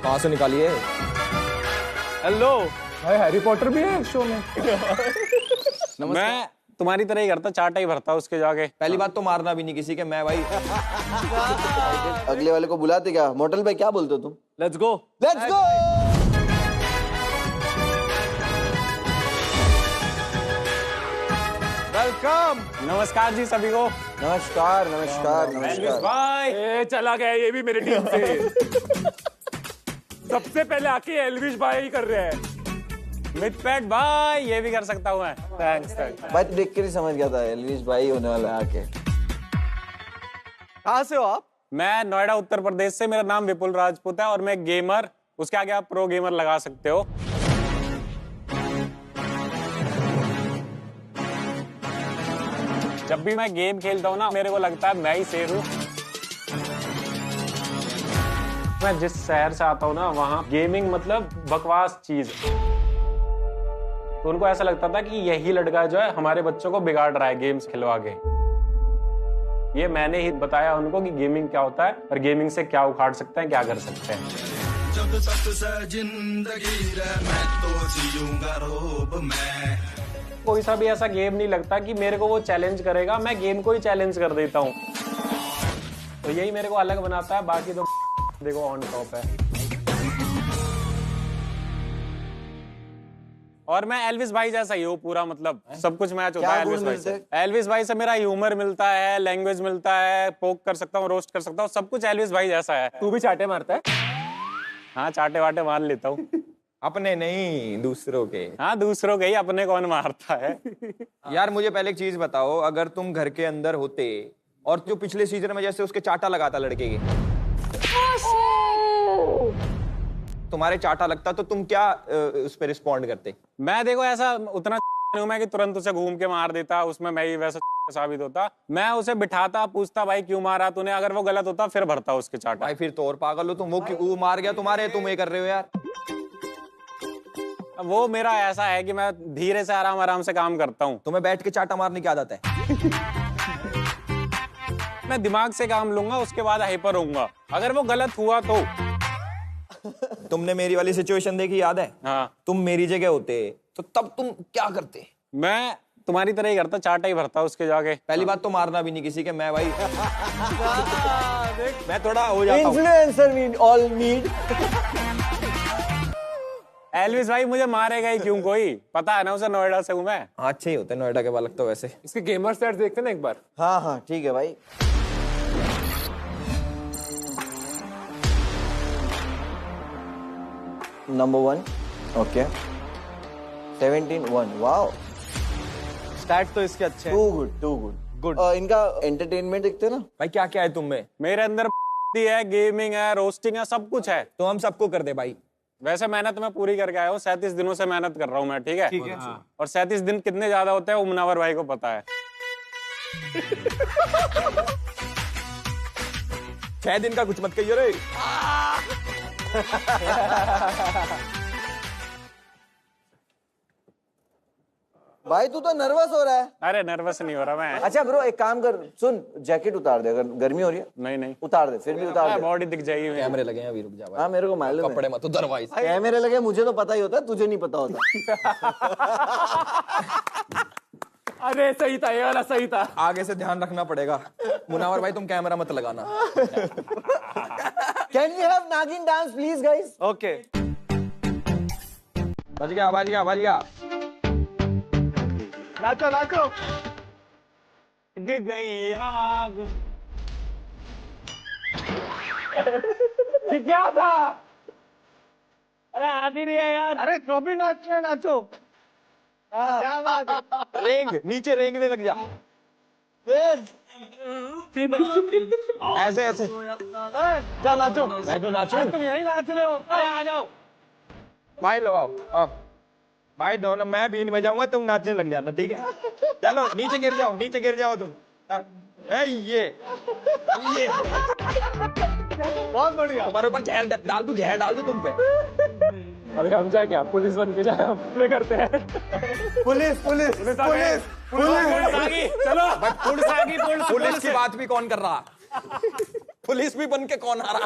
कहाँ से निकालिए? हेलो भाई हैरी पॉटर भी है शो में। मैं तुम्हारी तरह ही करता, चाटा ही भरता उसके जाके। पहली बात तो मारना भी नहीं किसी के, मैं भाई। अगले वाले को बुलाते क्या? मोटल भाई क्या बोलते हो तुम? Let's go. Let's go. Welcome. नमस्कार जी सभी को। नमस्कार नमस्कार नमस्कार। भाई ए, चला गया ये भी मेरी टीम से। सबसे पहले आके एल्विश भाई ही कर रहे हैं। मितपेट भाई, ये भी कर सकता हूँ मैं। Thanks thanks. भाई देख के नहीं समझ गया था एल्विश भाई होने वाला है आके। कहाँ से हो आप? मैं नोएडा उत्तर प्रदेश से। मेरा नाम विपुल राजपूत है और मैं गेमर, उसके आगे आप प्रो गेमर लगा सकते हो। जब भी मैं गेम खेलता हूँ ना, मेरे को लगता है मैं ही शेर हूँ। मैं जिस शहर से आता हूँ ना, वहाँ गेमिंग मतलब बकवास चीज। तो उनको ऐसा लगता था कि यही लड़का जो है हमारे बच्चों को बिगाड़ रहा है गेम्स खिलवा के। ये मैंने ही बताया उनको कि गेमिंग क्या होता है और गेमिंग से क्या उखाड़ सकते हैं, क्या कर सकते हैं। जब तक से जिंदगी रहे मैं तो जीऊंगा रोब में। कोई सा भी ऐसा गेम नहीं लगता कि मेरे को वो चैलेंज करेगा, मैं गेम को ही चैलेंज कर देता हूँ। तो यही मेरे को अलग बनाता है, बाकी तो देखो ऑन टॉप है। और मैं एल्विस भाई जैसा ही हूँ पूरा, मतलब सब कुछ मैच होता है एल्विस भाई से। एल्विस भाई से मेरा ह्यूमर मिलता है, लैंग्वेज मिलता है, पोक कर सकता हूँ, रोस्ट कर सकता हूँ, सब कुछ एल्विस भाई जैसा है। तू भी चाटे मारता है? हाँ, चाटे वाटे मान लेता हूँ। अपने नहीं, दूसरों के। हाँ, दूसरों के ही, अपने कौन मारता है। यार मुझे पहले एक चीज बताओ, अगर तुम घर के अंदर होते और जो पिछले सीजन में जैसे उसके चाटा लगाता लड़के के, तुम्हारे चाटा लगता तो तुम क्या उस पर रिस्पॉन्ड करते? मैं देखो ऐसा उतना हूं मैं कि तुरंत उसे घूम के मार देता, उसमें मैं ही वैसा साबित होता। मैं उसे बिठाता, पूछता भाई क्यों मारा तूने, अगर वो गलत होता फिर भरता उसके चाटा। भाई फिर तो और पागल हो तुम। वो मार गया तुम्हारे, तुम ये कर रहे हो यार। वो मेरा ऐसा है कि मैं धीरे से आराम आराम से काम करता हूँ। तुम्हें बैठ के चाटा मारने की आदत है? मैं दिमाग से काम लूंगा, उसके बाद हाइपर होऊंगा अगर वो गलत हुआ तो। तुमने मेरी वाली सिचुएशन देखी, याद है? हाँ। तुम मेरी जगह होते तो तब तुम क्या करते? मैं तुम्हारी तरह ही करता, चाटा ही भरता उसके जाके। पहली बात तो मारना भी नहीं किसी के, मैं भाई। मैं थोड़ा हो जाता हूँ। Influencer we all need. Elvish भाई मुझे मारेगा ही क्यों कोई, पता है ना उसे, नोएडा से हूँ मैं। अच्छे ही होते नोएडा के बालक तो वैसे। इसके गेमर स्टैट्स देखते ना एक बार। हाँ हाँ ठीक है भाई। Number 1 okay 17-1 wow. स्टैट तो इसके अच्छे टू गुड। इनका एंटरटेनमेंट देखते हो ना भाई क्या क्या है तुम में? मेरे अंदर है, गेमिंग है, रोस्टिंग है, सब कुछ है। तो हम सबको कर दे भाई। वैसे मेहनत मैं पूरी करके आया हूँ, 37 दिनों से मेहनत कर रहा हूँ मैं, ठीक है? और 37 दिन कितने ज्यादा होते हैं वो मुनावर भाई को पता है। 6 दिन का कुछ मत कहिए रे। भाई तू तो नर्वस हो रहा है। अरे नर्वस नहीं हो रहा मैं। अच्छा ब्रो एक काम कर, सुन जैकेट उतार दे, अगर गर्मी हो रही है। नहीं उतार दे, फिर भी उतार दे। बॉडी दिख जाएगी मेरी। कैमरे लगे हैं अभी, रुक जा भाई। हाँ मेरे को मालूम है। कपड़े मत उधर भाई। कैमरे लगे मुझे तो पता ही होता है, तुझे नहीं पता होता। अरे सही था, ये वाला सही था। आगे से ध्यान रखना पड़ेगा। मुनावर भाई तुम कैमरा मत लगाना। कैन वी हैव नागिन डांस प्लीज गाइस? ओके। बच गया। नाचो। दिख गई आग। क्या था? अरे आती नहीं है यार। अरे जो भी नाचो। क्या बात है? रेंग नीचे रेंगने लग जा। ऐसे चल नाचो। मैं तो नाचूं। तुम यही नाच रहे हो, आ जाओ। भाई लो आओ। भाई दोनों, मैं बीन बजाऊंगा तुम नाचने लग जाना, ठीक है? चलो नीचे गिर जाओ तुम। ये बहुत बढ़िया। तुम्हारे ऊपर जहर डाल दूं तुम पे। अरे हम जाए क्या, पुलिस बन के जाए, हम प्ले करते हैं। पुलिस आ गई। चलो पुलिस आ गई। पुलिस की बात भी कौन कर रहा? पुलिस भी बन के कौन आ रहा?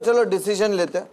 चलो डिसीजन लेते हैं।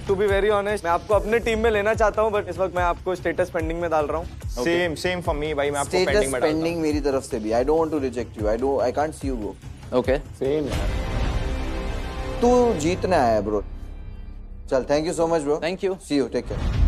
टू बी वेरी ऑनेस्ट, मैं आपको अपने टीम में लेना चाहता हूँ, बट इस वक्त मैं आपको स्टेटस पेंडिंग में डाल रहा हूँ। सेम फॉर मी भाई, मैं आपको स्टेटस पेंडिंग में डालता हूं। पेंडिंग मेरी तरफ से भी। I don't want to reject you, I can't see you go. Okay same यार। तू जीतना है ब्रो। चल, thank you so much bro. Thank you. See you, take care.